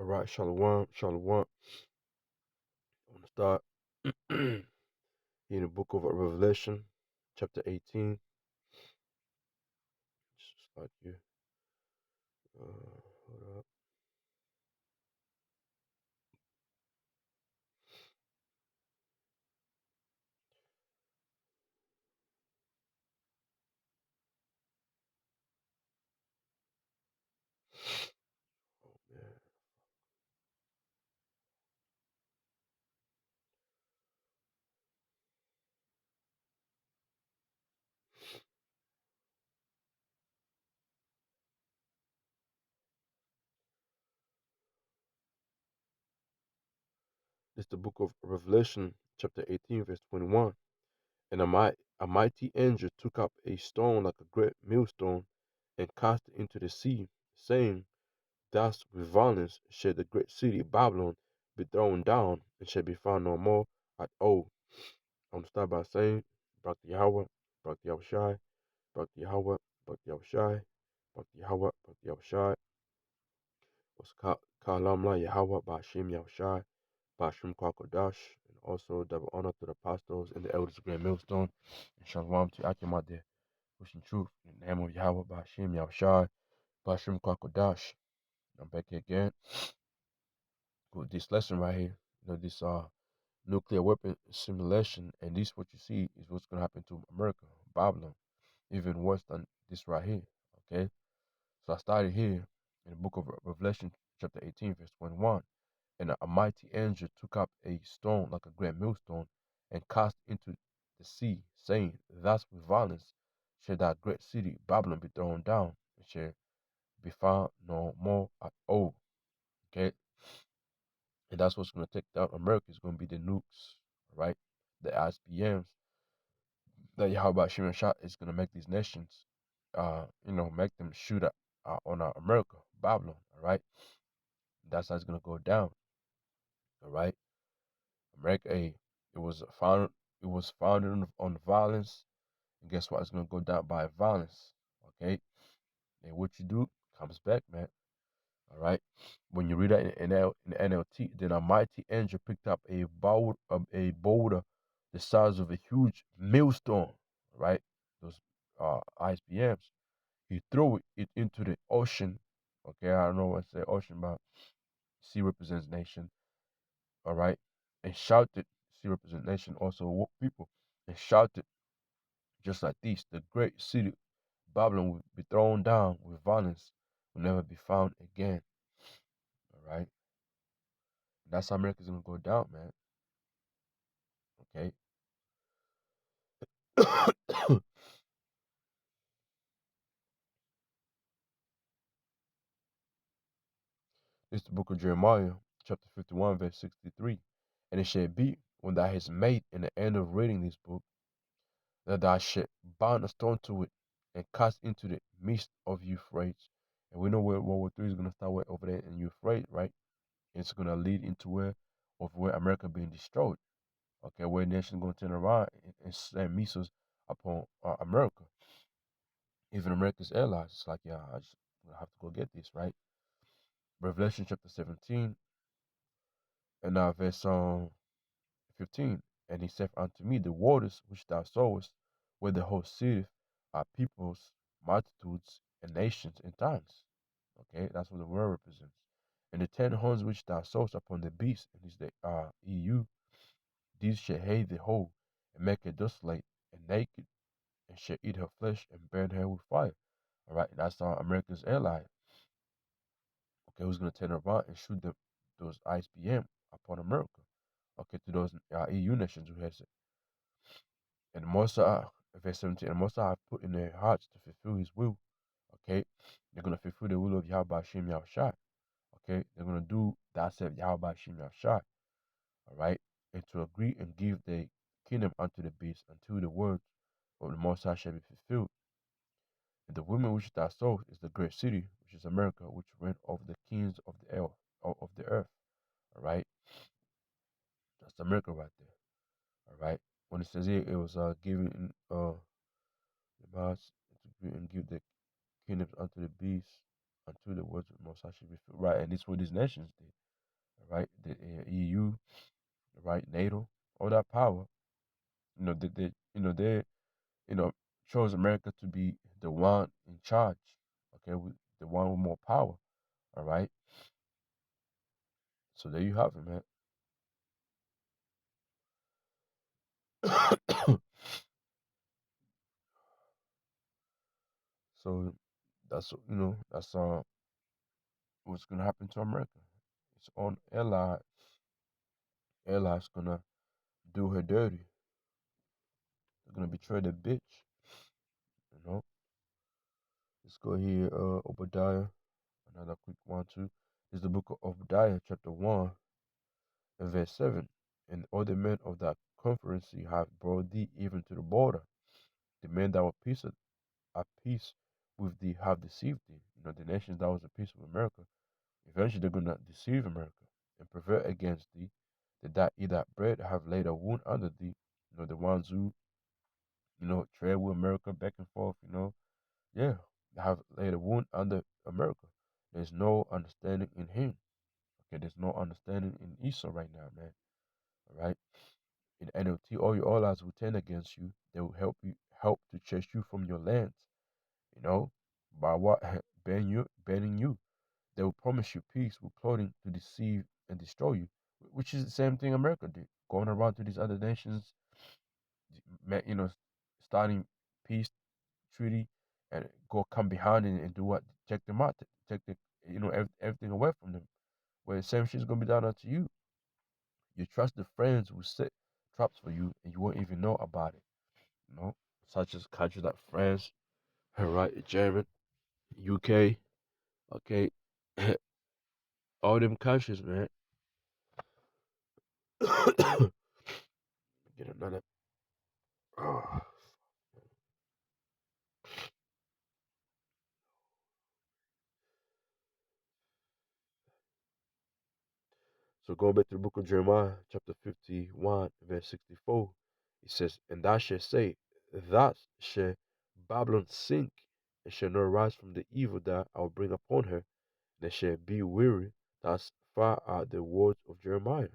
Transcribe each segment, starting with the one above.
All right, Shalom, Shalom. I want to start in the book of Revelation, chapter 18. Just start here. Hold up. Oh, man. It's the book of Revelation, chapter 18, verse 21. And a mighty angel took up a stone like a great millstone and cast it into the sea, saying, thus with violence shall the great city Babylon be thrown down, and shall be found no more at all. I'm going to start by saying, Barak Yahweh, Barak Yahushai, Barak Yahweh, Barak Yahushai, Barak Yahweh, Barak Yahushai, was Kalamla Yahweh, Bashim Yahushai, Bashim Kwakodash, and also double honor to the apostles and the elders of Grand Millstone, and Shalom to Akimade, pushing truth in the name of Yahweh, Bashim Yahushai, Bashim Kwakodash. I'm back here again with this lesson right here. This nuclear weapon simulation, and this what you see is what's gonna happen to America, Babylon, even worse than this right here. Okay, so I started here in the book of Revelation, chapter 18, verse 21, and a mighty angel took up a stone like a great millstone and cast into the sea, saying, thus with violence shall that great city Babylon be thrown down, and shall be found no more at all. Okay, and that's what's going to take down America is going to be the nukes, right? The ICBMs that Yahweh Shimon shot is going to make these nations, make them shoot at, on America, Babylon, all right? That's how it's going to go down, all right? America, it was founded, on violence, and guess what? It's going to go down by violence, okay? And what you do comes back, man. All right. When you read that in NLT, then a mighty angel picked up a boulder the size of a huge millstone, right? Those ICBMs. He threw it into the ocean. Okay, I don't know what to say ocean, but sea represents nation. All right, and shouted. Sea represents nation, also people, and shouted just like this: the great city Babylon will be thrown down with violence, will never be found again. All right. That's how America's gonna go down, man. Okay. It's the book of Jeremiah, chapter 51, verse 63. And it shall be when thou hast made in the end of reading this book, that thou shalt bind a stone to it and cast into the midst of Euphrates. And we know where World War III is gonna start with over there in Euphrates, right? It's gonna lead into where America being destroyed. Okay, where nations gonna turn around and send missiles upon America. Even America's allies. It's like, yeah, I just have to go get this, right? Revelation chapter 17 and verse 15. And he said unto me, the waters which thou sawest, where the whole sitteth, are peoples, multitudes, and nations and tongues. Okay, that's what the word represents. And the 10 horns which thou sawest upon the beast, and is the EU, these shall hate the whole, and make her desolate and naked, and shall eat her flesh and burn her with fire. All right, that's America's ally. Okay, who's going to turn around and shoot those ICBM upon America? Okay, to those EU nations who has it. And Most verse 17, and Most have put in their hearts to fulfill his will. Okay, they're going to fulfill the will of Yahweh Hashem Yahushai. Okay, they're going to do that said Yahweh Hashem Yahushai. All right, and to agree and give the kingdom unto the beast until the words of the Most High shall be fulfilled. And the woman which thou sawest is the great city, which is America, which reigned over the kings of the earth. All right, that's America right there. All right. When it says here, it was given the mouths to and give the kingdoms unto the beast. until the words of the Most High should be fulfilled. Right, and it's what these nations did. Right, the EU, right, NATO, all that power. They you know chose America to be the one in charge. Okay, with the one with more power. All right, so there you have it, man. So that's what's gonna happen to America. Its own allies gonna do her dirty. They're gonna betray the bitch. You know. Let's go here. Obadiah. Another quick one too. Is the book of Obadiah, chapter 1 and verse 7. And all the men of that conference have brought thee even to the border. The men that were at peace with thee have deceived thee. The nations that was at peace with America, eventually they're gonna deceive America and prevail against thee. That eat that bread have laid a wound under thee. The ones who, tread with America back and forth, yeah, have laid a wound under America. There's no understanding in him. Okay, there's no understanding in Esau right now, man. All right. In NLT, all your allies will turn against you. They will help to chase you from your lands. By what? Banning you. They will promise you peace with plotting to deceive and destroy you, which is the same thing America did, going around to these other nations, you know, starting peace treaty, and go come behind and do what? Check them out, take everything away from them. Where the same shit's gonna be done unto you. You trust the friends who set traps for you, and you won't even know about it. Such as countries like France, right, Germany, UK, okay, all them countries, man. Get another. Oh. So going back to the book of Jeremiah, chapter 51, verse 64, it says, "And thou shalt say, Thus shall Babylon sink, and shall not rise from the evil that I will bring upon her, and they shall be weary." Thus far are the words of Jeremiah.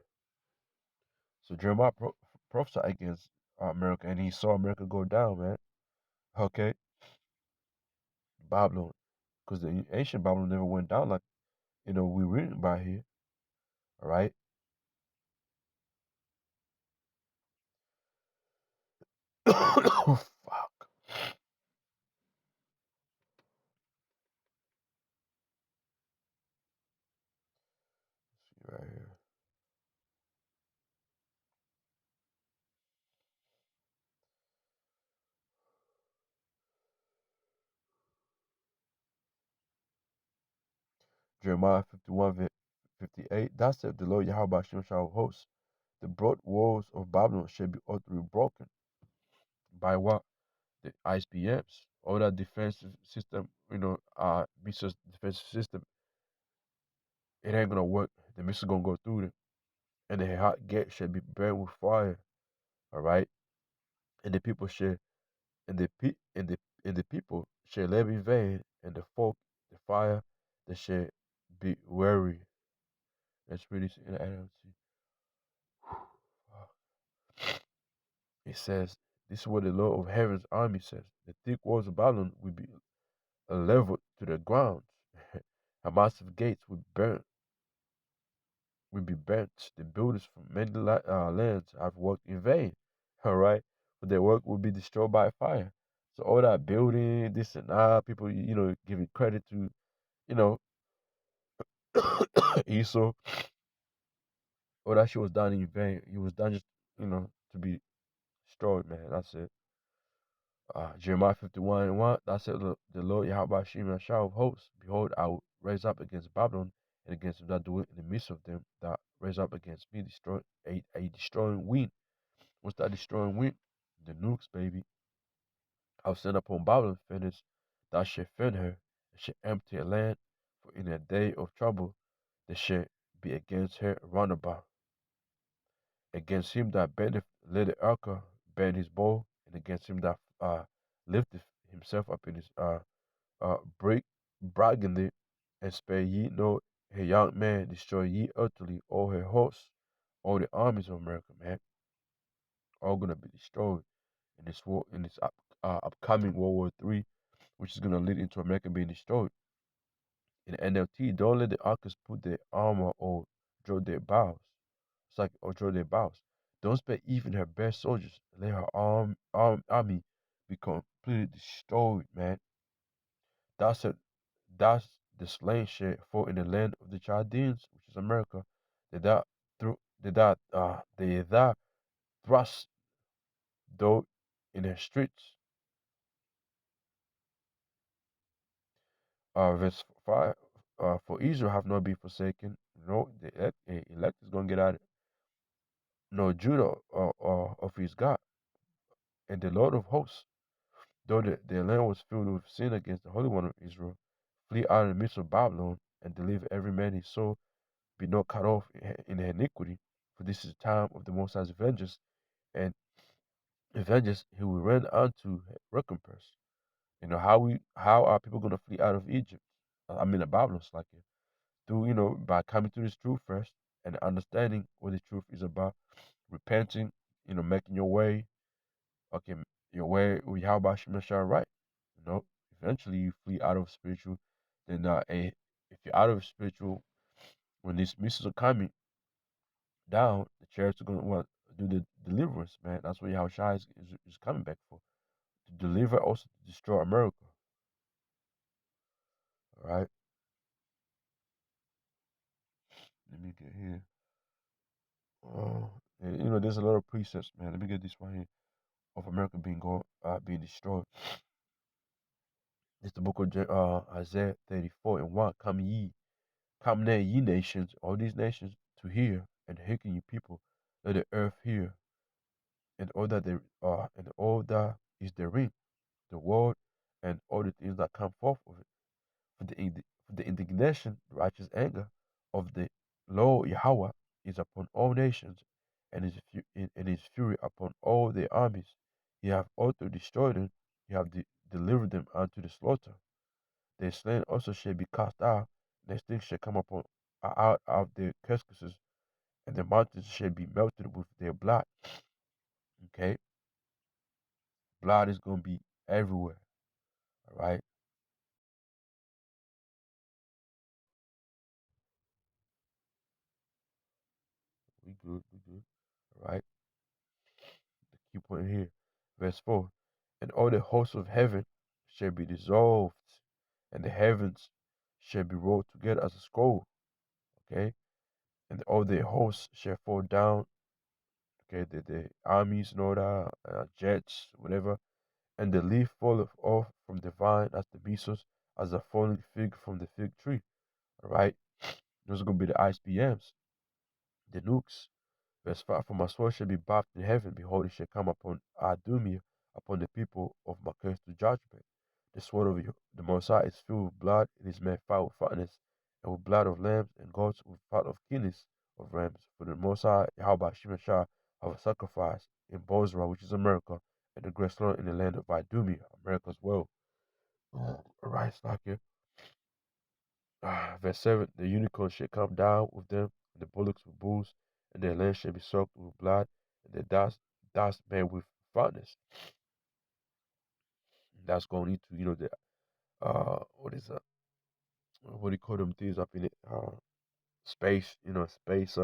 So Jeremiah prophesied against America, and he saw America go down, man. Okay, Babylon, because the ancient Babylon never went down like we reading about here. All right. Oh, fuck. See right here. Jeremiah 51, 58. Thus saith the Lord Yahweh Shem shall host. The broad walls of Babylon shall be utterly broken. By what? The ICBMs. All that defensive system, missiles defensive system, it ain't gonna work. The missile gonna go through them. And the hot gate shall be burned with fire. All right? And the people shall and the pe- and the people shall live in vain, and the folk, the fire, they shall be weary. That's really in the NLT. It says, "This is what the Lord of Heaven's army says: The thick walls of Babylon will be leveled to the ground, her massive gates will be burnt. The builders from many lands have worked in vain. All right, but their work will be destroyed by fire." So all that building, this and that, people, giving credit to, you know, Esau, all that shit was done in vain. It was done just, to be destroyed, man. That's it. Jeremiah 51 and 1, thus said the Lord Yahweh Shem Yahshua of hosts, behold, I will raise up against Babylon and against them that do it in the midst of them that raise up against me, destroy a destroying wind. What's that destroying wind? The nukes, baby. I'll send upon Babylon furnace, thou shalt fend her, and shall empty her land, for in a day of trouble there shall be against her roundabout. Against him that bendeth let the archer bend his bow, and against him that lifteth himself up in his break braggingly, and spare ye no her young man, destroy ye utterly all her hosts, all the armies of America, man, all gonna be destroyed in this war, in this upcoming World War III, which is gonna lead into America being destroyed. In NLT, don't let the archers put their armor or draw their bows. It's like or draw their bows. Don't spare even her best soldiers. Let her army be completely destroyed, man. That's it. That's the slain shit for in the land of the Chaldeans, which is America. They that through they that thrust though in the streets. Verse 5. For Israel have not been forsaken. No, the elect is gonna get out. No, Judah of his God, and the Lord of hosts, though their land was filled with sin against the Holy One of Israel, flee out of the midst of Babylon, and deliver every man his soul, be not cut off in iniquity. For this is the time of the Most High's vengeance, and vengeance he will render unto recompense. You know how are people gonna flee out of Egypt? I mean, the Babylon's like it. Through by coming to this truth first and understanding what the truth is about, repenting, making your way, okay, your way with Yahweh Shemashah right. You know, eventually you flee out of spiritual. Then, if you're out of spiritual, when these missiles are coming down, the chariots are going to want do the deliverance, man. That's what Yahweh is coming back for, to deliver, also to destroy America. All right, let me get here. Oh, and, there's a lot of precepts, man. Let me get this one here of America being destroyed. It's the book of Isaiah 34:1. Come near, ye nations, all these nations, to hear, and hearken, ye people. Let the earth hear, and all that there are, and all that is therein, the world, and all the things that come forth of it. For the indignation, the righteous anger of the Lord Yahweh is upon all nations, and his fury upon all their armies. He hath also destroyed them, he hath delivered them unto the slaughter. Their slain also shall be cast out, and their sting shall come upon out of their carcasses, and the mountains shall be melted with their blood. Okay, blood is gonna be everywhere. All right, we good, we good. All right, the key point here, verse 4: and all the hosts of heaven shall be dissolved, and the heavens shall be rolled together as a scroll. Okay, and all the hosts shall fall down. Okay, the armies and all that, jets, whatever, and the leaf falleth off from the vine as the mesos, as a falling fig from the fig tree. All right, those are gonna be the ICBMs, the nukes. Verse 5: for my sword shall be bathed in heaven, behold, it shall come upon Adumia, upon the people of my curse to judgment. The sword of the Messiah is filled with blood, it is made foul with fatness, and with blood of lambs, and goats with fat of kidneys of rams. For the Messiah, Yahweh Shemashah, have a sacrifice in Bozrah, which is America, and the great slaughter in the land of Idumea, America as well. Alright, Slakia. Verse 7: the unicorn shall come down with them, and the bullocks with bulls, and their land shall be soaked with blood, and their dust made with fatness. That's going into, the, what is that? What do you call them things up in it? Space, space,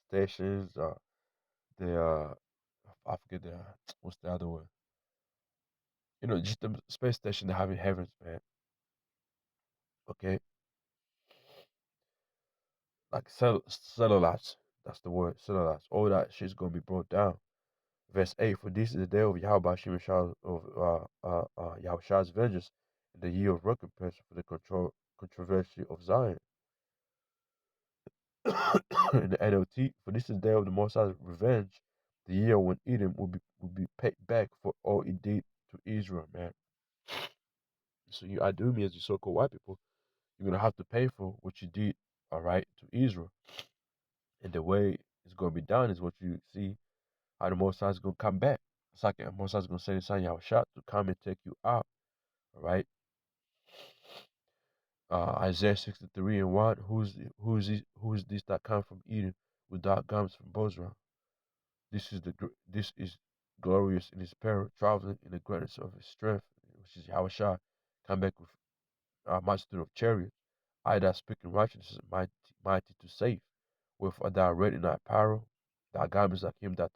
stations, the, I forget the, what's the other one? Just the space station they have in heavens, man. Okay? Like cellulite. That's the word, cellulite. All that shit's gonna be brought down. Verse 8: for this is the day of Yahweh Shemashah of Yahweh's vengeance, and the year of recompense for the controversy of Zion. In the NLT, for this is the day of the Most High's revenge, the year when Edom will be paid back for all it did to Israel, man. So you Idumi, as you so-called white people, you're gonna have to pay for what you did, all right, to Israel. And the way it's gonna be done is what you see how the Most High is gonna come back. It's like the Most High is gonna send his son Yahushua to come and take you out. All right. Isaiah 63 and 1. Who is this that come from Eden with dark garments from Bozrah? This is glorious in his power, traveling in the greatness of his strength, which is Yahushua, come back with a multitude of chariots. I that speak in righteousness, mighty to save, with thy red in thy apparel, thy garments like him that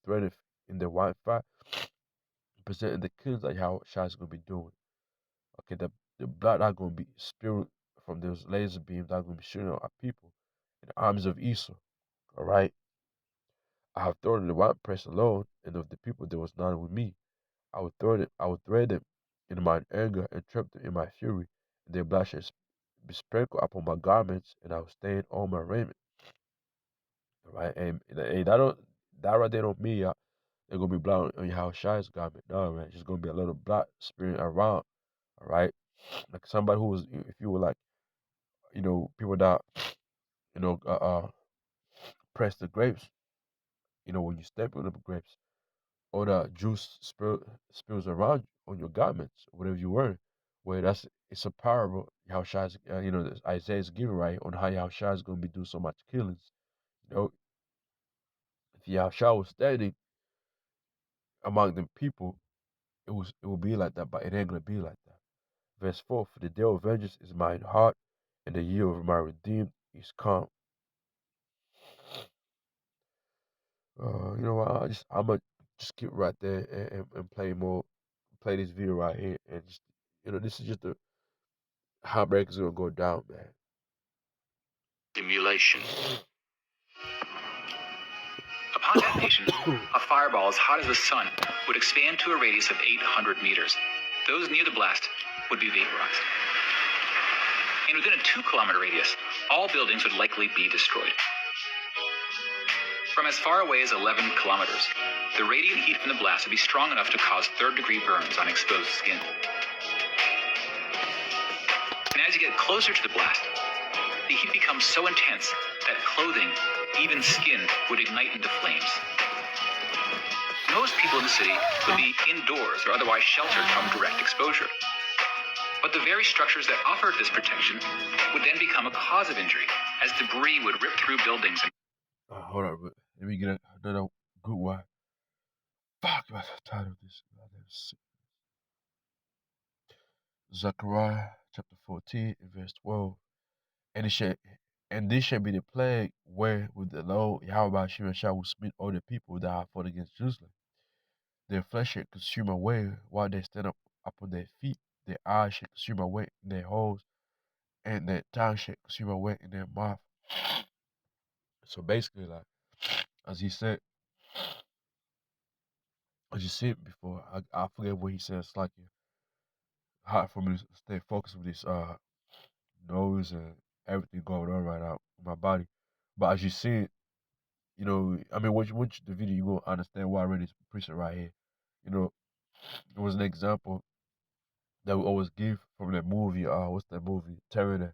threadeth in the wine fire, presenting the kings that Yahushua is going to be doing. Okay, the blood that going to be spewing from those laser beams that going to be shooting at our people in the armies of Esau. All right. I have thrown in the winepress alone, and of the people there was none with me. I would thread them in mine anger and trap them in my fury, and their blood shall be sprinkled upon my garments, and I will stain all my raiment. All right, and that right there don't mean they're gonna be blood on your Shai's garment. No, man, it's just gonna be a little blood smearing around. All right, like somebody who was, if you were like, people that you know uh, uh press the grapes, when you step on the grapes, or the juice spills around on your garments, whatever you're wearing. Where it's a parable how Shai's, this Isaiah's giving right on how Shai's gonna be doing so much killings. You know, if Yahshua was standing among the people, it will be like that, but it ain't gonna be like that. Verse 4: For the day of vengeance is mine heart, and the year of my redeemed is come. You know what? I'm gonna just keep right there and play this video right here, and just this is just the how America's gonna go down, man. Simulation. Upon detonation, a fireball as hot as the sun would expand to a radius of 800 meters. Those near the blast would be vaporized. And within a 2-kilometer radius, all buildings would likely be destroyed. From as far away as 11 kilometers, the radiant heat from the blast would be strong enough to cause third-degree burns on exposed skin. And as you get closer to the blast, the heat becomes so intense that clothing, even skin, would ignite into flames. Most people in the city would be indoors or otherwise sheltered from direct exposure. But the very structures that offered this protection would then become a cause of injury, as debris would rip through buildings. Hold on, let me get another good one. Fuck, I'm tired of this. Zechariah chapter 14 and verse 12. And this shall be the plague where with the Lord Yahweh Shemashah will smite all the people that have fought against Jerusalem. Their flesh shall consume away while they stand up upon their feet. Their eyes shall consume away in their holes, and their tongue shall consume away in their mouth. So basically, like as he said, as you said before, I forget what he said. It's like hard for me to stay focused with this nose and everything going on right now in my body. But as you see it, I mean, watch the video, you gonna understand why I read this precept right here. It was an example that we always give from that movie. What's that movie? Terminator,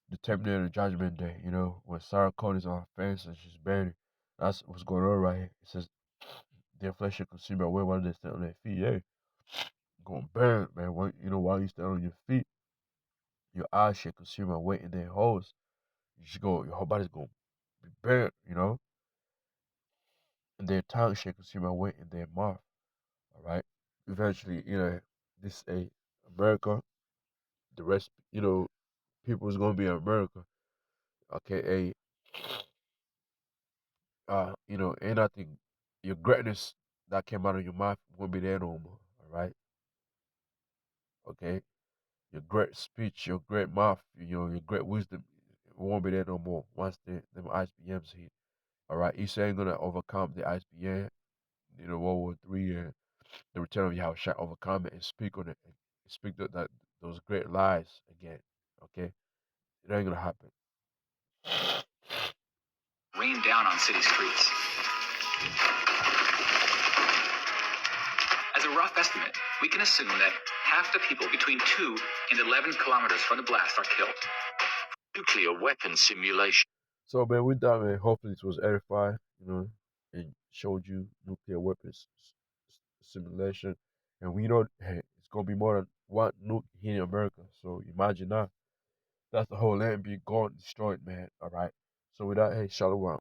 the Terminator Judgment Day. When Sarah Connor's on her fence and she's burning. That's what's going on right here. It says their flesh shall consume away while they stand on their feet. Yeah, gonna burn, man. While you stand on your feet, your eyes shall consume away in their holes. Your whole body's gonna be burnt. And their tongue shall consume away in their mouth. All right. Eventually, this a America. The rest, people is gonna be in America. Okay, and I think your greatness that came out of your mouth won't be there no more. All right. Okay. Your great speech, your great mouth, your great wisdom, it won't be there no more once them ICBMs hit. All right. Esau ain't gonna overcome the ICBM. World War III and the return of Yahushua overcome it and speak on it and speak that those great lies again. Okay, it ain't gonna happen. Rain down on city streets. As a rough estimate, we can assume that half the people between 2 and 11 kilometers from the blast are killed. Nuclear weapon simulation. So, man, we're done, man. Hopefully, this was edifying, and showed you nuclear weapons simulation. And we know, hey, it's gonna be more than one nuke hitting America. So imagine that. That's the whole land being gone, destroyed, man. All right. So with that, hey, shalom.